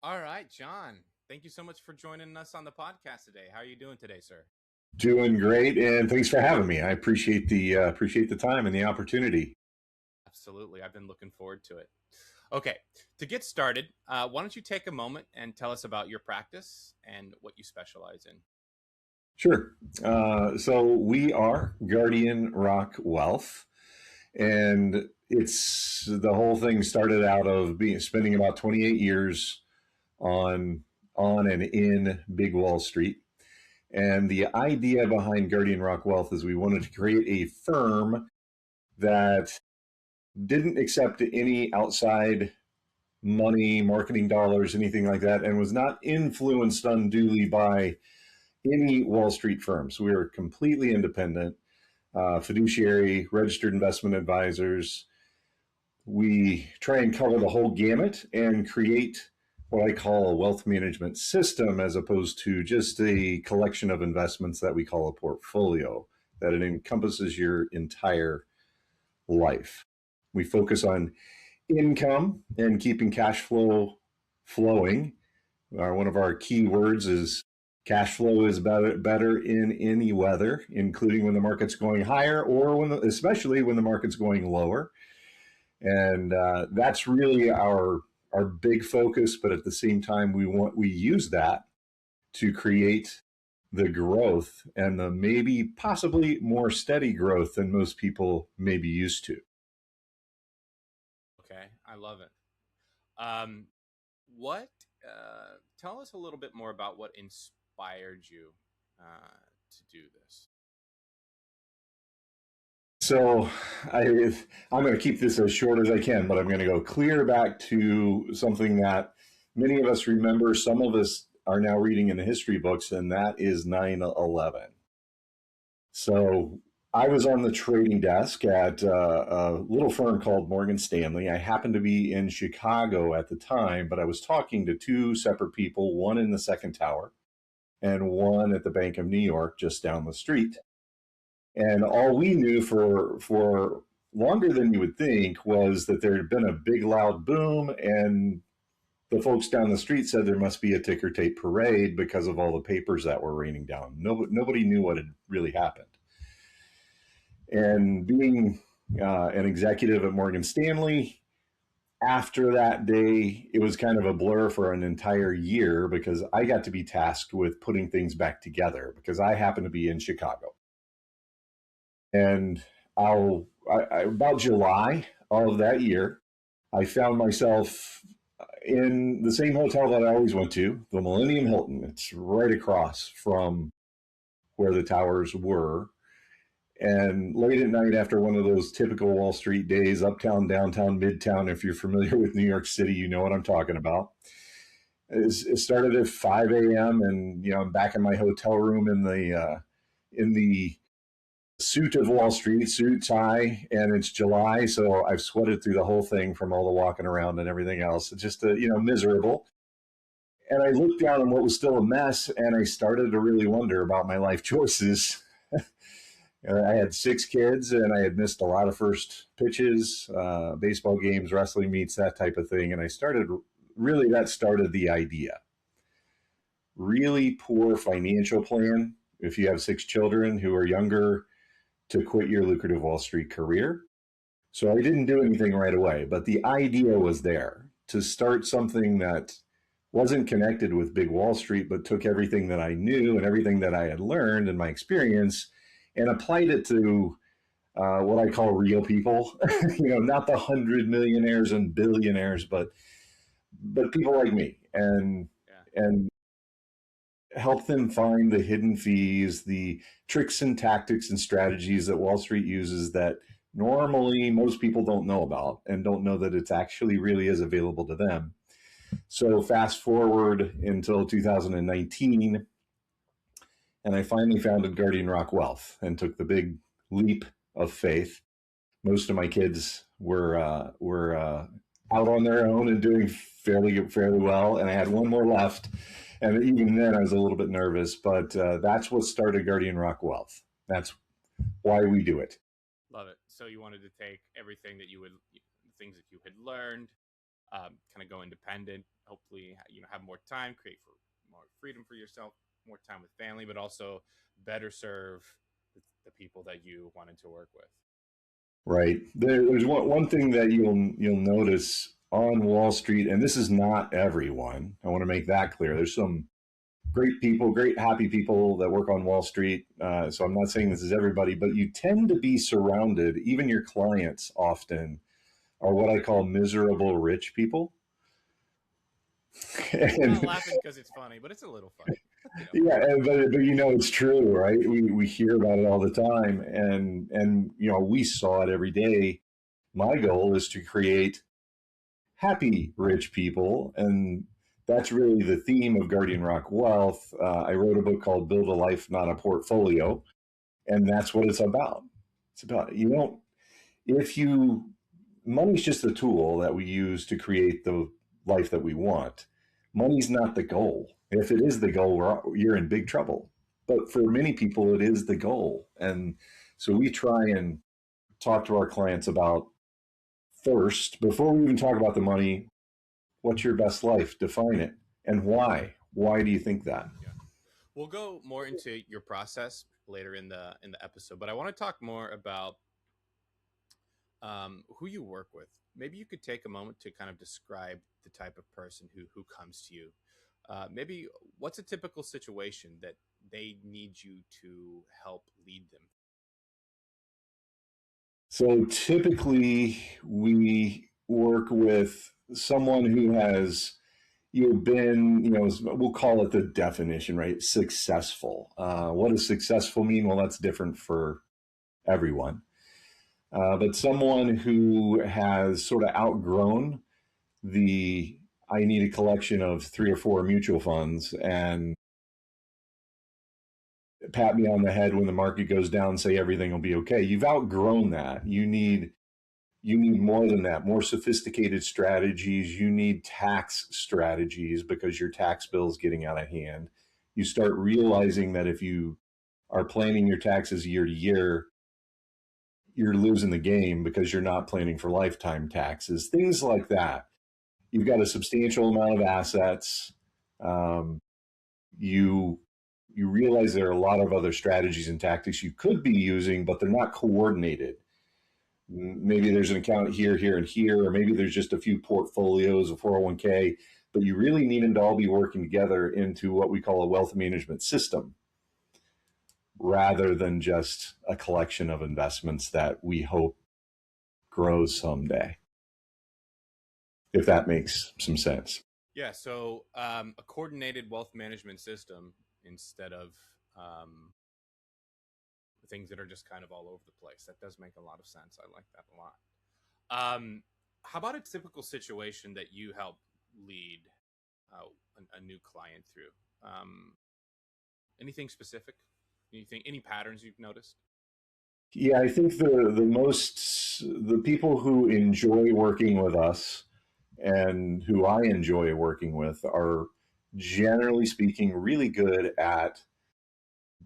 All right, John. Thank you so much for joining us on the podcast today. How are you doing today, sir? Doing great, and thanks for having me. I appreciate the time and the opportunity. Absolutely. I've been looking forward to it. Okay, to get started, why don't you take a moment and tell us about your practice and what you specialize in? Sure. So we are Guardian Rock Wealth, and it's the whole thing started out of spending about 28 years on on and in Big Wall Street. And the idea behind Guardian Rock Wealth is we wanted to create a firm that didn't accept any outside money, marketing dollars, anything like that, and was not influenced unduly by any Wall Street firms. We are completely independent, fiduciary, registered investment advisors. We try and cover the whole gamut and create what I call a wealth management system as opposed to just a collection of investments that we call a portfolio, that it encompasses your entire life. We focus on income and keeping cash flow flowing. One of our key words is cash flow is better in any weather, including when the market's going higher or especially when the market's going lower. And that's really our big focus. But at the same time, we use that to create the growth and the maybe possibly more steady growth than most people may be used to. Okay, I love it. Um, what? Tell us a little bit more about what inspired you to do this. So I, I'm going to keep this as short as I can, but I'm going to go clear back to something that many of us remember. Some of us are now reading in the history books, and that is 9/11. So I was on the trading desk at a little firm called Morgan Stanley. I happened to be in Chicago at the time, but I was talking to two separate people, one in the second tower and one at the Bank of New York just down the street. And all we knew for longer than you would think was that there had been a big loud boom, and the folks down the street said there must be a ticker tape parade because of all the papers that were raining down. Nobody knew what had really happened. And being an executive at Morgan Stanley, after that day, it was kind of a blur for an entire year because I got to be tasked with putting things back together because I happened to be in Chicago. And about July of that year, I found myself in the same hotel that I always went to, the Millennium Hilton. It's right across from where the towers were. And late at night, after one of those typical Wall Street days, uptown, downtown, midtown, if you're familiar with New York City, you know what I'm talking about. It started at 5 a.m. and I'm back in my hotel room in the suit of Wall Street, suit, tie, and it's July, so I've sweated through the whole thing from all the walking around and everything else. It's just miserable. And I looked down on what was still a mess, and I started to really wonder about my life choices. I had 6 kids, and I had missed a lot of first pitches, baseball games, wrestling meets, that type of thing. And that started the idea. Really poor financial plan if you have 6 children who are younger to quit your lucrative Wall Street career. So I didn't do anything right away, but the idea was there to start something that wasn't connected with big Wall Street, but took everything that I knew and everything that I had learned in my experience and applied it to what I call real people. Not the 100 millionaires and billionaires, but people like me, Yeah. and help them find the hidden fees, the tricks and tactics and strategies that Wall Street uses that normally most people don't know about and don't know that it's actually really is available to them. So fast forward until 2019, and I finally founded Guardian Rock Wealth and took the big leap of faith. Most of my kids were out on their own and doing fairly well, and I had one more left. And even then, I was a little bit nervous, but that's what started Guardian Rock Wealth. That's why we do it. Love it. So you wanted to take everything that things that you had learned, kind of go independent, hopefully, have more time, create for more freedom for yourself, more time with family, but also better serve the people that you wanted to work with. Right. There's one thing that you'll notice on Wall Street, and this is not everyone. I want to make that clear. There's some great people, great happy people that work on Wall Street. So I'm not saying this is everybody, but you tend to be surrounded. Even your clients often are what I call miserable rich people. I'm not And laughing because it's funny, but it's a little funny. yeah, but it's true, right? We hear about it all the time, and we saw it every day. My goal is to create happy rich people, and that's really the theme of Guardian Rock Wealth. I wrote a book called Build a Life, Not a Portfolio, and that's what it's about. It's about you don't if you money's just a tool that we use to create the life that we want. Money's not the goal. If it is the goal, you're in big trouble. But for many people, it is the goal. And so we try and talk to our clients about first, before we even talk about the money, what's your best life? Define it. And why? Why do you think that? Yeah. We'll go more into your process later in the episode, but I want to talk more about who you work with. Maybe you could take a moment to kind of describe the type of person who comes to you. Maybe what's a typical situation that they need you to help lead them? So typically, we work with someone who has been, we'll call it the definition, right? Successful. What does successful mean? Well, that's different for everyone. But someone who has sort of outgrown I need a collection of 3 or 4 mutual funds and pat me on the head when the market goes down, say everything will be okay. You've outgrown that. You need more than that, more sophisticated strategies. You need tax strategies because your tax bill is getting out of hand. You start realizing that if you are planning your taxes year to year, you're losing the game because you're not planning for lifetime taxes, things like that. You've got a substantial amount of assets. Um, you you realize there are a lot of other strategies and tactics you could be using, but they're not coordinated. Maybe there's an account here, here, and here, or maybe there's just a few portfolios, a 401k, but you really need them to all be working together into what we call a wealth management system rather than just a collection of investments that we hope grows someday, if that makes some sense. Yeah, so a coordinated wealth management system instead of things that are just kind of all over the place. That does make a lot of sense. I like that a lot. How about a typical situation that you help lead a new client through? Anything specific? Any patterns you've noticed? Yeah, I think the people who enjoy working with us and who I enjoy working with are generally speaking really good at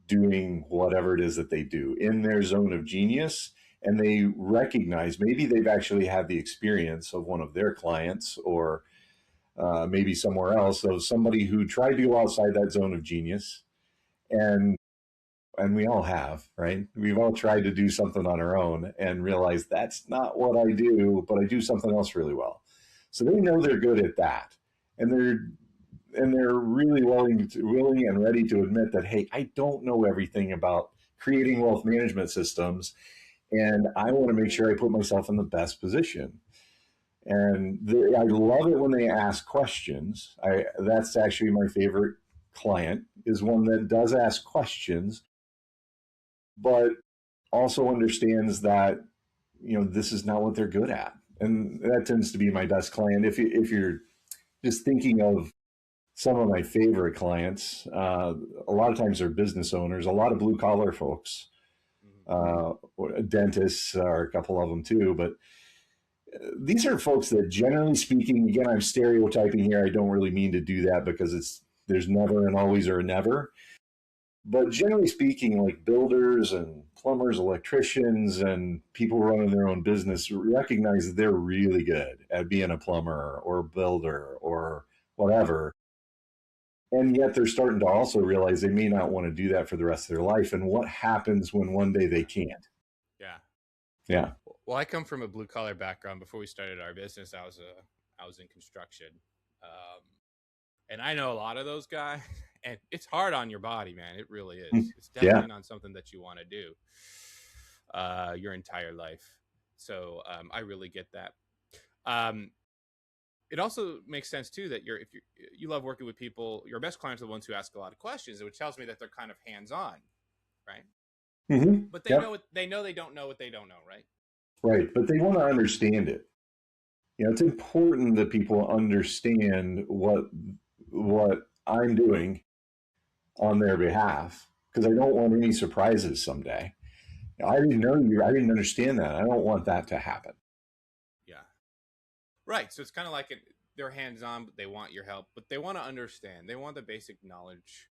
doing whatever it is that they do in their zone of genius. And they recognize maybe they've actually had the experience of one of their clients or maybe somewhere else of somebody who tried to go outside that zone of genius. And we all have, right? We've all tried to do something on our own and realize that's not what I do, but I do something else really well. So they know they're good at that. And they're really willing and ready to admit that, hey, I don't know everything about creating wealth management systems, and I want to make sure I put myself in the best position. And I love it when they ask questions. That's actually my favorite client is one that does ask questions, but also understands that this is not what they're good at, and that tends to be my best client. If you're just thinking of some of my favorite clients, a lot of times they're business owners, a lot of blue collar folks, uh, dentists are a couple of them too. But these are folks that, generally speaking, again, I'm stereotyping here. I don't really mean to do that because there's never and always or never. But generally speaking, like builders and plumbers, electricians, and people running their own business recognize that they're really good at being a plumber or a builder or whatever. And yet they're starting to also realize they may not want to do that for the rest of their life. And what happens when one day they can't? Yeah. Yeah. Well, I come from a blue collar background. Before we started our business, I was in construction, um, and I know a lot of those guys. And it's hard on your body, man. It really is. It's Yeah. definitely not something that you want to do your entire life. So I really get that. Um, it also makes sense too that you love working with people. Your best clients are the ones who ask a lot of questions, which tells me that they're kind of hands on, right? Mm-hmm. But Yep. they know they don't know what they don't know, right? Right. But they want to understand it. It's important that people understand what I'm doing on their behalf because I don't want any surprises someday. I didn't know you. I didn't understand that. I don't want that to happen. Yeah. Right. So it's kind of like they're hands on, but they want your help, but they want to understand. They want the basic knowledge.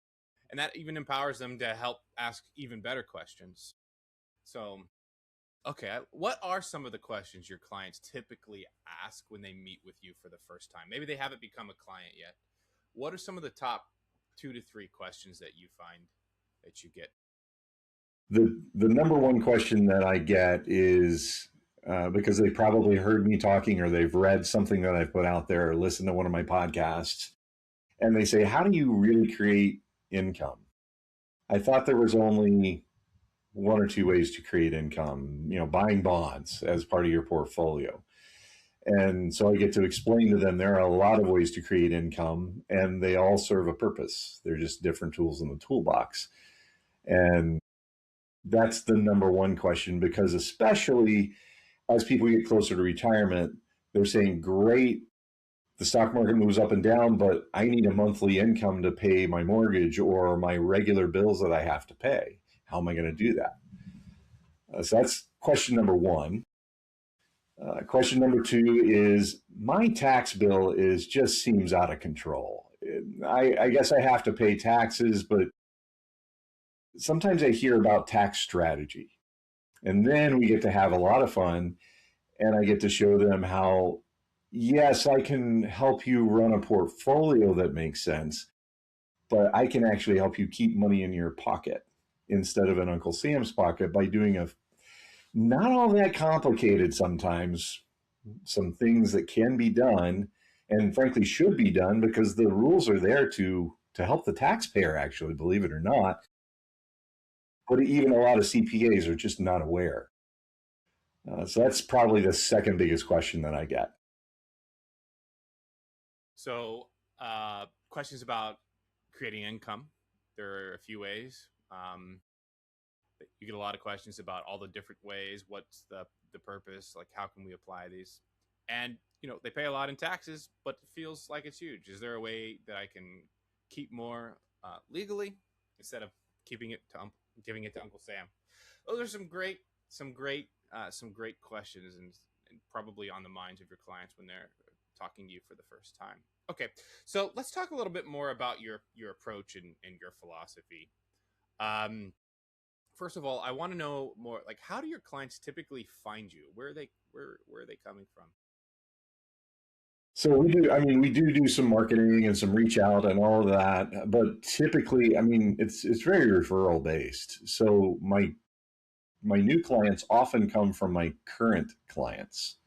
And that even empowers them to help ask even better questions. So, okay, what are some of the questions your clients typically ask when they meet with you for the first time? Maybe they haven't become a client yet. What are some of the top 2 to 3 questions that you find that you get? The number one question that I get is because they probably heard me talking or they've read something that I put out there or listened to one of my podcasts, and they say, "How do you really create income?" I thought there was only one or two ways to create income. Buying bonds as part of your portfolio. And so I get to explain to them there are a lot of ways to create income, and they all serve a purpose. They're just different tools in the toolbox. And that's the number one question because, especially as people get closer to retirement, they're saying, great, the stock market moves up and down, but I need a monthly income to pay my mortgage or my regular bills that I have to pay. How am I going to do that? So that's question number one. Question number two is my tax bill is just seems out of control. I guess I have to pay taxes, but sometimes I hear about tax strategy. And then we get to have a lot of fun, and I get to show them how, yes, I can help you run a portfolio that makes sense, but I can actually help you keep money in your pocket instead of in Uncle Sam's pocket by doing a not all that complicated sometimes, some things that can be done and frankly should be done because the rules are there to help the taxpayer, actually, believe it or not. But even a lot of CPAs are just not aware. So that's probably the second biggest question that I get. So, questions about creating income. There are a few ways. You get a lot of questions about all the different ways. What's the purpose? Like, how can we apply these? And they pay a lot in taxes, but it feels like it's huge. Is there a way that I can keep more legally instead of keeping it to giving it to Uncle Sam? Those are some great questions, and probably on the minds of your clients when they're talking to you for the first time. Okay, so let's talk a little bit more about your approach and your philosophy. Um, First of all, I want to know more. Like, how do your clients typically find you? Where are they coming from? So we do. I mean, we do some marketing and some reach out and all of that. But typically, I mean, it's very referral based. So my new clients often come from my current clients.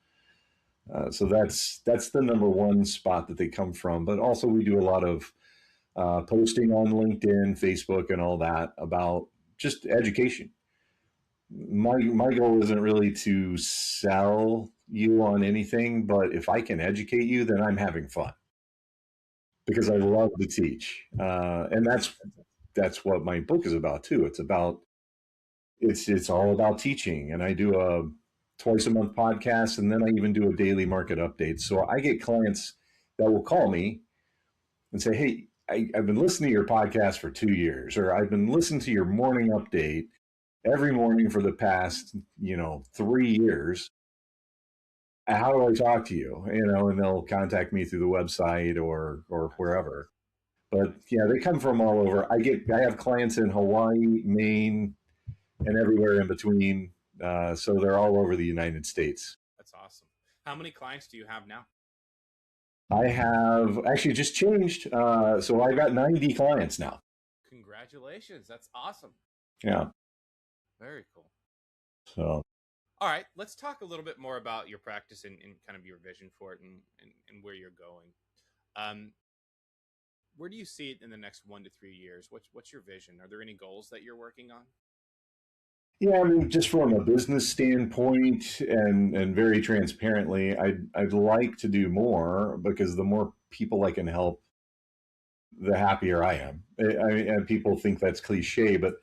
So that's the number one spot that they come from. But also, we do a lot of posting on LinkedIn, Facebook, and all that about just education. My goal isn't really to sell you on anything, but if I can educate you, then I'm having fun because I love to teach, and that's what my book is about too. It's all about teaching, and I do a twice a month podcast, and then I even do a daily market update. So I get clients that will call me and say, "Hey, I've been listening to your podcast for 2 years, or I've been listening to your morning update every morning for the past 3 years. How do I talk to you?" And they'll contact me through the website or Nice. wherever. But yeah, they come from all over. I have clients in Hawaii, Maine, and everywhere in between. So they're all over the United States. That's awesome. How many clients do you have now? I have actually just changed. So I've got 90 clients now. Congratulations. That's awesome. Yeah. Very cool. So, all right, let's talk a little bit more about your practice and kind of your vision for it and where you're going. Where do you see it in the next 1 to 3 years? What's your vision? Are there any goals that you're working on? yeah, I mean, just from a business standpoint and very transparently, I'd like to do more because the more people I can help, the happier I am. And people think that's cliche, but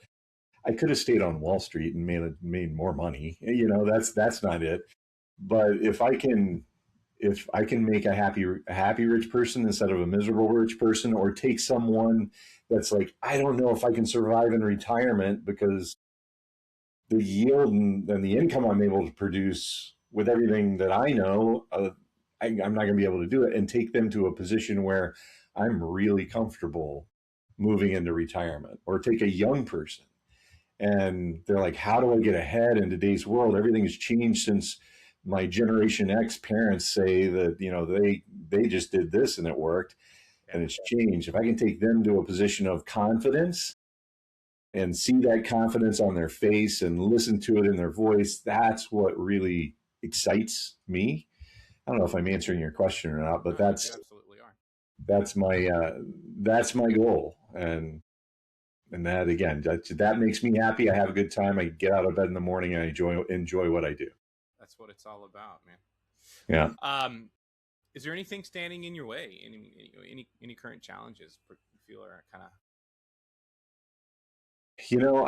I could have stayed on Wall Street and made more money. That's not it. But if I can make a happy rich person instead of a miserable rich person, or take someone that's like, I don't know if I can survive in retirement because the yield and the income I'm able to produce with everything that I know, I'm not going to be able to do it, and take them to a position where I'm really comfortable moving into retirement. Or take a young person and they're like, how do I get ahead in today's world? Everything has changed since my Generation X parents say that, they just did this and it worked, and it's changed. If I can take them to a position of confidence and see that confidence on their face and listen to it in their voice, that's what really excites me. I don't know if I'm answering your question or not, but No, you absolutely are. That's my goal. And that, again, that makes me happy. I have a good time. I get out of bed in the morning and I enjoy what I do. That's what it's all about, man. Yeah. Is there anything standing in your way? Any current challenges you feel are kind of?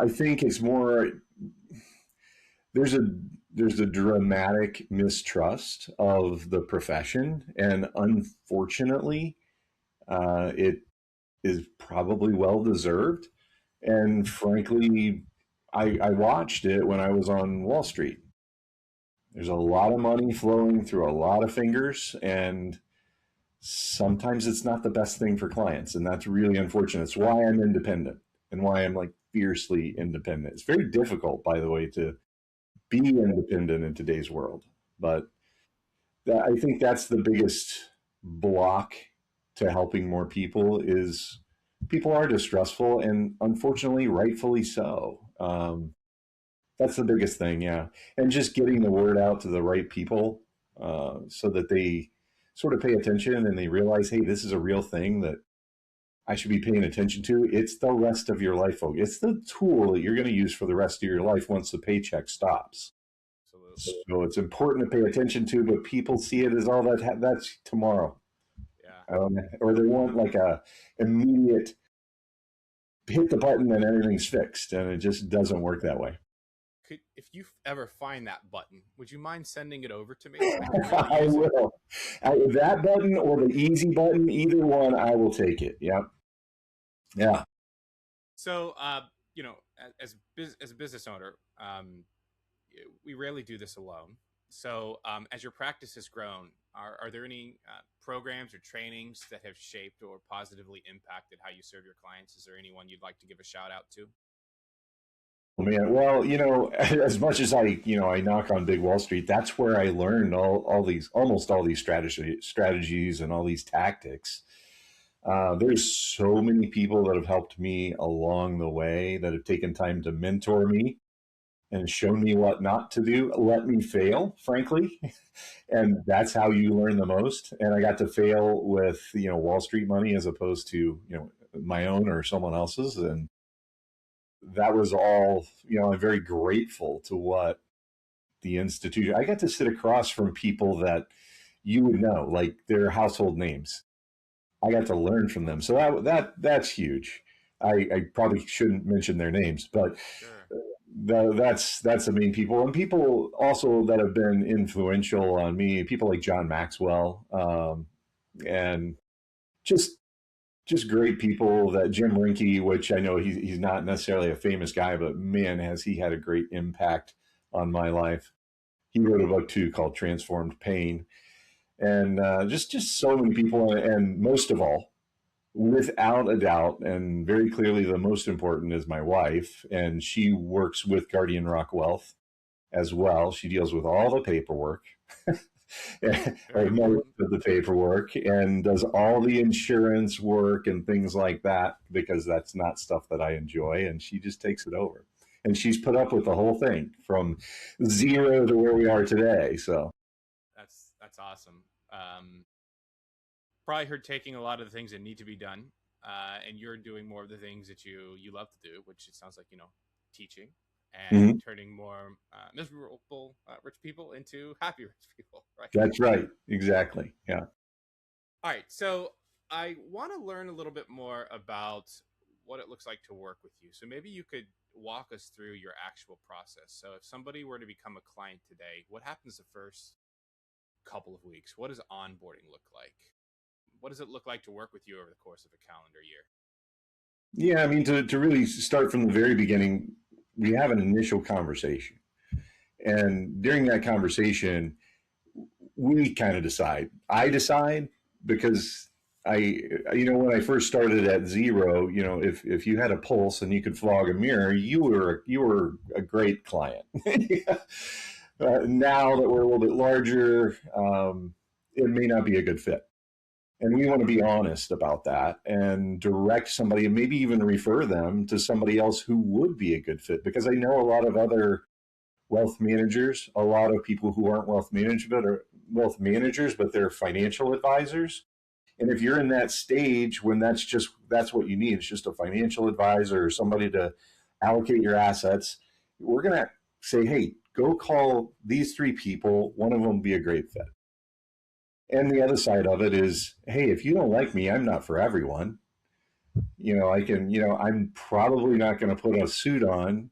I think it's more, there's a dramatic mistrust of the profession, and unfortunately, it is probably well deserved. And frankly, I watched it when I was on Wall Street. There's a lot of money flowing through a lot of fingers, and sometimes it's not the best thing for clients, and that's really unfortunate. It's why I'm independent and why I'm like fiercely independent. It's very difficult, by the way, to be independent in today's world, but I think that's the biggest block to helping more people. Is people are distrustful, and unfortunately, rightfully so. That's the biggest thing, yeah. And just getting the word out to the right people, so that they sort of pay attention and they realize, hey, this is a real thing that I should be paying attention to. It's the rest of your life, folks. It's the tool that you're going to use for the rest of your life once the paycheck stops. Absolutely. So it's important to pay attention to, but people see it as all that's tomorrow. Yeah. Or they want like a immediate hit the button and everything's fixed, and it just doesn't work that way. If you ever find that button, would you mind sending it over to me? I will. That button or the easy button, either one, I will take it. Yep. Yeah. So, as a business owner, we rarely do this alone. So, as your practice has grown, are there any programs or trainings that have shaped or positively impacted how you serve your clients? Is there anyone you'd like to give a shout out to? Oh, man, well, as much as I knock on Big Wall Street, that's where I learned almost all these strategies and all these tactics. There's so many people that have helped me along the way, that have taken time to mentor me and shown me what not to do, let me fail, frankly. And that's how you learn the most. And I got to fail with, Wall Street money as opposed to, my own or someone else's. And that was all, I'm very grateful to what the institution, I got to sit across from people that you would know, like their household names. I got to learn from them. So that's huge. I probably shouldn't mention their names, but sure. That's the main people. And people also that have been influential on me, people like John Maxwell, and just great people. That Jim Rinke, which I know he's not necessarily a famous guy, but man, has he had a great impact on my life. He wrote a book too called Transformed Pain. And just so many people. And most of all, Without a doubt, and very clearly, the most important is my wife, and she works with Guardian Rock Wealth as well. She deals with all the paperwork, Very or most important. of the paperwork, and does all the insurance work and things like that, because that's not stuff that I enjoy. And she just takes it over. And she's put up with the whole thing from zero to where we are today. So, That's awesome. Probably her taking a lot of the things that need to be done, and you're doing more of the things that you love to do, which it sounds like teaching and mhm, turning more miserable rich people into happy rich people, right? that's right. Exactly. Yeah. All right, so I want to learn a little bit more about what it looks like to work with you. So maybe you could walk us through your actual process. So if somebody were to become a client today, what happens the first couple of weeks? What does onboarding look like? What does it look like to work with you over the course of a calendar year? Yeah. I mean, to really start from the very beginning, we have an initial conversation. And during that conversation, we kind of decide. I decide because when I first started at zero, if you had a pulse and you could flog a mirror, you were a great client. Now that we're a little bit larger, it may not be a good fit. And we want to be honest about that and direct somebody and maybe even refer them to somebody else who would be a good fit. Because I know a lot of other wealth managers, a lot of people who aren't wealth managers, but they're financial advisors. And if you're in that stage when that's what you need, it's just a financial advisor or somebody to allocate your assets, we're gonna say, hey, go call these three people. One of them will be a great fit. And the other side of it is, hey, if you don't like me, I'm not for everyone. I'm probably not going to put a suit on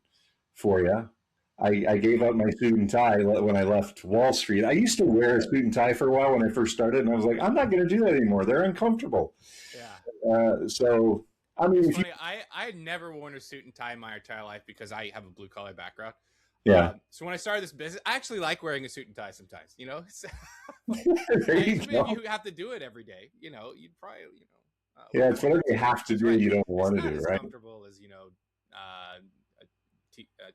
for you. I gave up my suit and tie when I left Wall Street. I used to wear a suit and tie for a while when I first started, and I was like, I'm not going to do that anymore. They're uncomfortable. Yeah. So, I mean, It's if you, funny. I had never worn a suit and tie my entire life because I have a blue collar background. yeah, So when I started this business, I actually like wearing a suit and tie sometimes. there you Some of go. you have to do it every day. You'd probably Yeah, look it's whatever forward you to it, have which to is do, right. you don't It's want to not do, as right? comfortable as a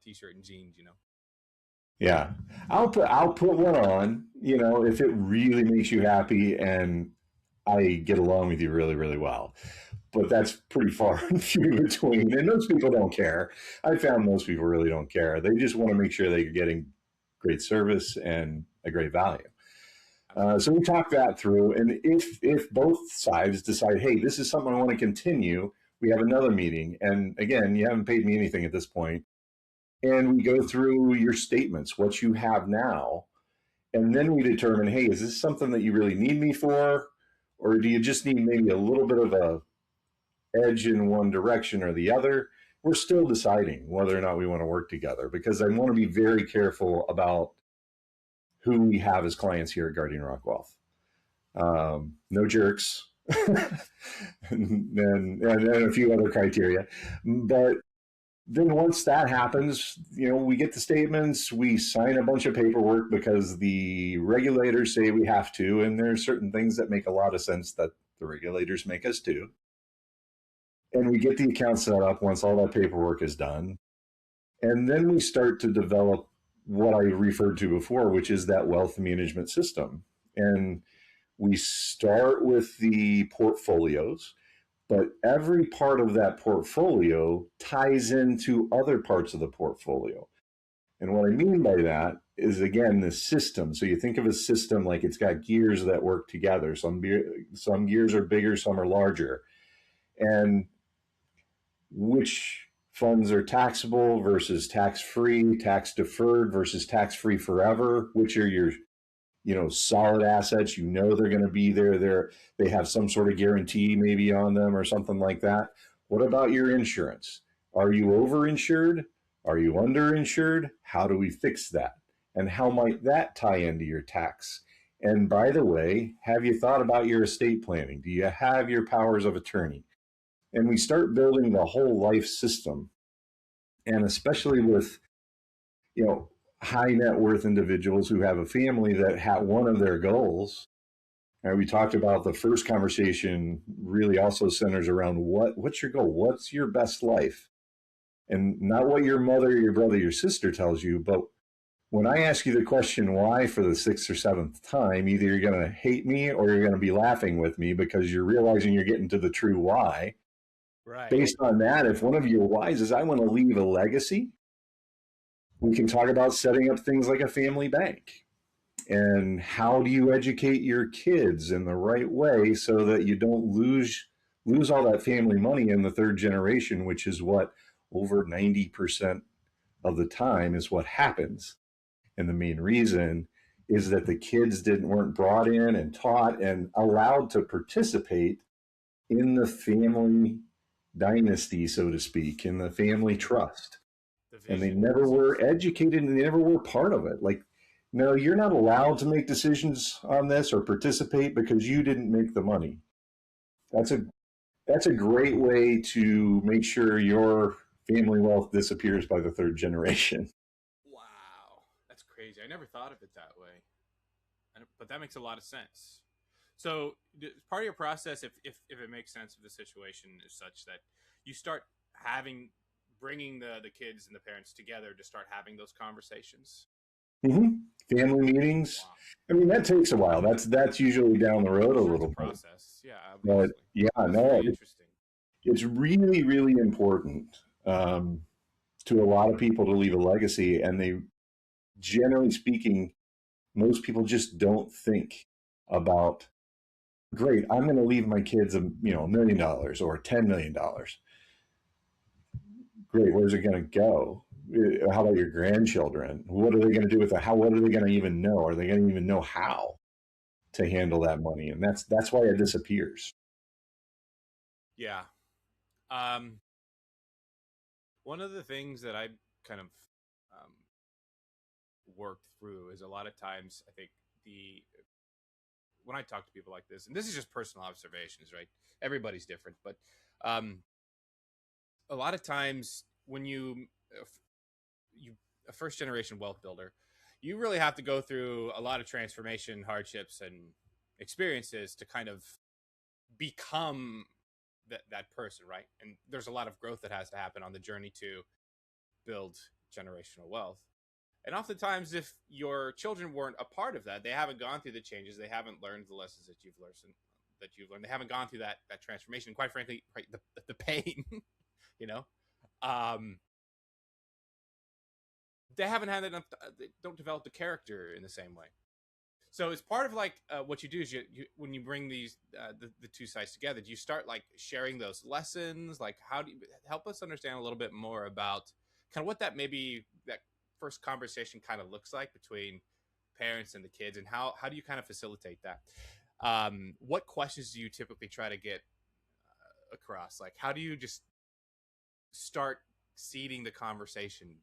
t-shirt and jeans. Yeah, I'll put one on. If it really makes you happy and I get along with you really, really well. But that's pretty far and few between. And most people don't care. I found most people really don't care. They just want to make sure they're getting great service and a great value. So Absolutely. we talk that through, and if both sides decide, hey, this is something I want to continue, we have another meeting. And again, you haven't paid me anything at this point, and we go through your statements, what you have now, and then we determine, hey, is this something that you really need me for, or do you just need maybe a little bit of a edge in one direction or the other? We're still deciding whether or not we want to work together because I want to be very careful about who we have as clients here at Guardian Rock Wealth. No jerks, and a few other criteria. But then once that happens, we get the statements, we sign a bunch of paperwork because the regulators say we have to, and there are certain things that make a lot of sense that the regulators make us do. And we get the account set up once all that paperwork is done. And then we start to develop what I referred to before, which is that wealth management system. And we start with the portfolios, but every part of that portfolio ties into other parts of the portfolio. And what I mean by that is, again, the system. So you think of a system like it's got gears that work together. Some gears are bigger, some are larger. And which funds are taxable versus tax free, tax deferred versus tax free forever, which are your solid assets, they're going to be there. They have some sort of guarantee maybe on them or something like that. What about your insurance? Are you overinsured? Are you underinsured? How do we fix that? And how might that tie into your tax? And by the way, have you thought about your estate planning? Do you have your powers of attorney? And we start building the whole life system. And especially with, you know, high net worth individuals who have a family that one of their goals. And we talked about the first conversation really also centers around what's your goal? What's your best life? And not what your mother, your brother, your sister tells you, but when I ask you the question why for the sixth or seventh time, either you're going to hate me or you're going to be laughing with me because you're realizing you're getting to the true why. Right. Based on that, if one of your whys is I want to leave a legacy, we can talk about setting up things like a family bank. And how do you educate your kids in the right way so that you don't lose all that family money in the third generation, which is what over 90% of the time is what happens. And the main reason is that the kids weren't brought in and taught and allowed to participate in the family dynasty, so to speak, in the family trust. The And they vision. never were educated and they never were part of it. Like, no, you're not allowed to make decisions on this or participate because you didn't make the money. That's a great way to make sure your family wealth disappears by the third generation. Wow, that's crazy. I never thought of it that way, but that makes a lot of sense. So, part of your process, if it makes sense, if the situation is such that you start having bringing the kids and the parents together to start having those conversations. Family meetings. Wow, I mean, that takes a while. That's usually down the road I'm a sure it's a little bit. process. Yeah, But obviously. yeah, That's no, very interesting. it's really, really important to a lot of people to leave a legacy. And they, generally speaking, most people just don't think about, great, I'm going to leave my kids $1 million or $10 million. Great, where's it going to go? How about your grandchildren? What are they going to do with it? What are they going to even know? Are they going to even know how to handle that money? And that's why it disappears. Yeah. One of the things that I kind of um, worked through is a lot of times I think the when I talk to people like this, and this is just personal observations, right? Everybody's different, but um, a lot of times when you a first generation wealth builder, you really have to go through a lot of transformation, hardships, and experiences to kind of become that person, right? And there's a lot of growth that has to happen on the journey to build generational wealth. And oftentimes, if your children weren't a part of that, they haven't gone through the changes, they haven't learned the lessons that you've learned, they haven't gone through that transformation. Quite frankly, right, the pain, you know, um, they haven't had enough. They don't develop the character in the same way. So it's part of like what you do is you when you bring these the two sides together, do you start like sharing those lessons? Like, how do you help us understand a little bit more about kind of what that maybe that first conversation kind of looks like between parents and the kids, and how do you kind of facilitate that? What questions do you typically try to get across? Like, how do you just start seeding the conversation?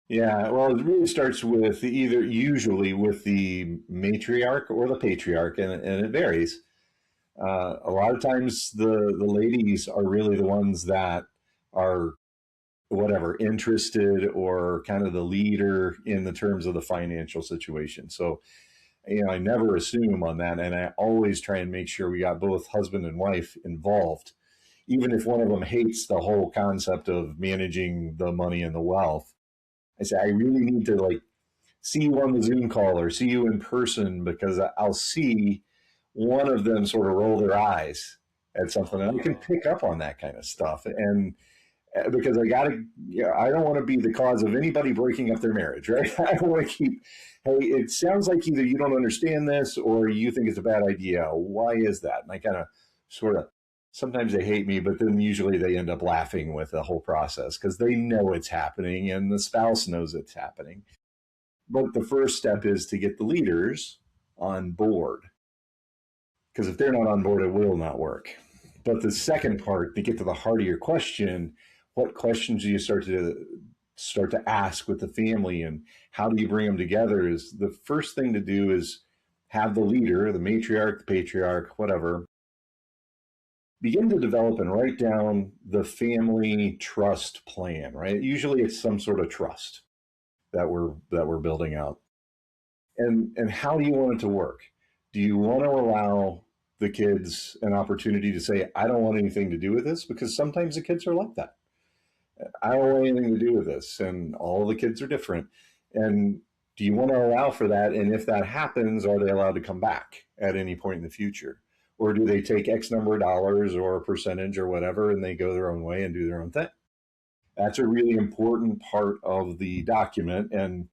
Yeah, well, it really starts with usually with the matriarch or the patriarch, and it varies. A lot of times, the ladies are really the ones that are whatever interested or kind of the leader in the terms of the financial situation. So, I never assume on that, and I always try and make sure we got both husband and wife involved, even if one of them hates the whole concept of managing the money and the wealth. I say I really need to like see you on the Zoom call or see you in person because I'll see one of them sort of roll their eyes at something, and I can Oh, pick up on that kind of stuff. And because I don't want to be the cause of anybody breaking up their marriage, right? I want to keep, hey, it sounds like either you don't understand this or you think it's a bad idea. Why is that? And I kind of sort of, sometimes they hate me, but then usually they end up laughing with the whole process because they know it's happening and the spouse knows it's happening. But the first step is to get the leaders on board because if they're not on board, it will not work. But the second part, to get to the heart of your question, what questions do you start to ask with the family, and how do you bring them together? Is the first thing to do is have the leader, the matriarch, the patriarch, whatever, begin to develop and write down the family trust plan. Right? Usually, it's some sort of trust that we're building out, and how do you want it to work? Do you want to allow the kids an opportunity to say, I don't want anything to do with this, because sometimes the kids are like that. I don't want anything to do with this. And all the kids are different. And do you want to allow for that? And if that happens, are they allowed to come back at any point in the future? Or do they take X number of dollars or a percentage or whatever, and they go their own way and do their own thing? That's a really important part of the document, and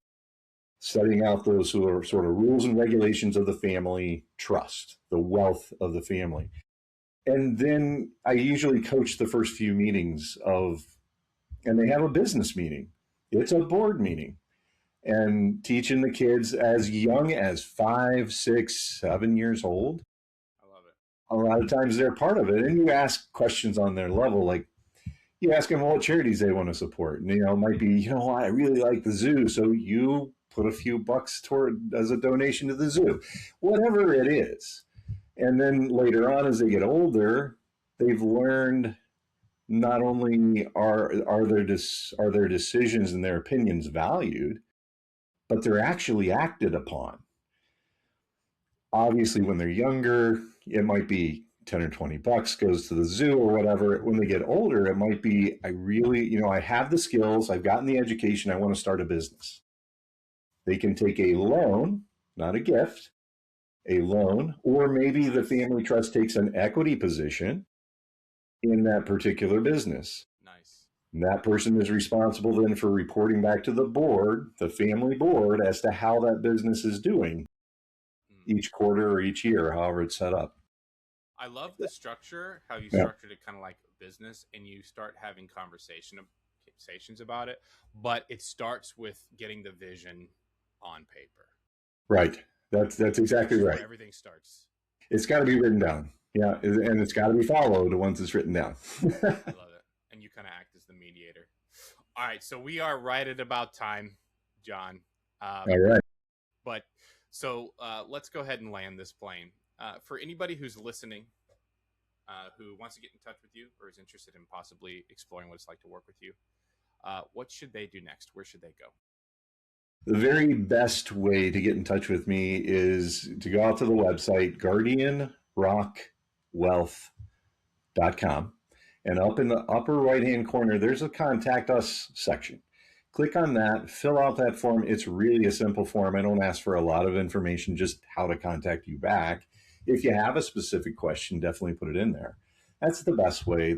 setting out those sort of rules and regulations of the family trust, the wealth of the family. And then I usually coach the first few meetings and they have a business meeting. It's a board meeting, and teaching the kids as young as 5, 6, 7 years old. I love it. A lot of times they're part of it, and you ask questions on their level, like you ask them what charities they want to support. And, it might be, I really like the zoo, so you put a few bucks toward as a donation to the zoo, whatever it is. And then later on, as they get older, they've learned not only are their decisions and their opinions valued, but they're actually acted upon. Obviously, when they're younger, it might be 10 or 20 bucks goes to the zoo or whatever. When they get older, it might be, I have the skills, I've gotten the education, I want to start a business. They can take a loan, not a gift, a loan, or maybe the family trust takes an equity position in that particular business. Nice. And that person is responsible then for reporting back to the board, the family board, as to how that business is doing each quarter or each year, however it's set up. I love the structure, how you structured it kind of like a business, and you start having conversations about it, but it starts with getting the vision on paper. Right. That's exactly right. Everything starts. It's got to be written down. Yeah, and it's got to be followed once it's written down. I love it. And you kind of act as the mediator. All right, so we are right at about time, John. All right. But so let's go ahead and land this plane. For anybody who's listening, who wants to get in touch with you or is interested in possibly exploring what it's like to work with you, what should they do next? Where should they go? The very best way to get in touch with me is to go out to the website, guardianrockwealth.com. And up in the upper right-hand corner, there's a Contact Us section. Click on that, fill out that form. It's really a simple form. I don't ask for a lot of information, just how to contact you back. If you have a specific question, definitely put it in there. That's the best way.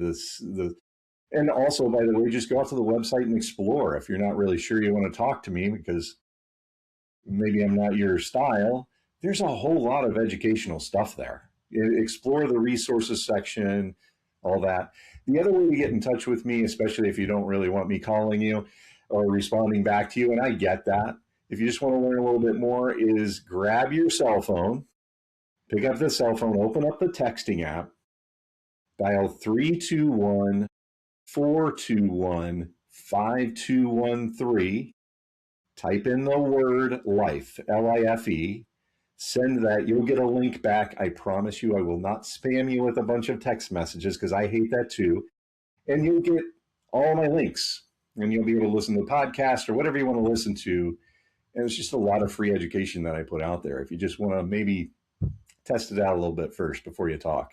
And also, by the way, just go out to the website and explore. If you're not really sure you want to talk to me because maybe I'm not your style, there's a whole lot of educational stuff there. Explore the resources section, all that. The other way to get in touch with me, especially if you don't really want me calling you or responding back to you, and I get that, if you just want to learn a little bit more, is grab your cell phone, pick up the cell phone, open up the texting app, dial 321-421-5213, type in the word LIFE, L-I-F-E, send that. You'll get a link back. I promise you I will not spam you with a bunch of text messages because I hate that too. And you'll get all my links, and you'll be able to listen to the podcast or whatever you want to listen to. And it's just a lot of free education that I put out there. If you just want to maybe test it out a little bit first before you talk.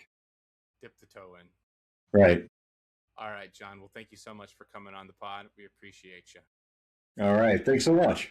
Dip the toe in. Right. All right, John. Well, thank you so much for coming on the pod. We appreciate you. All right. Thanks so much.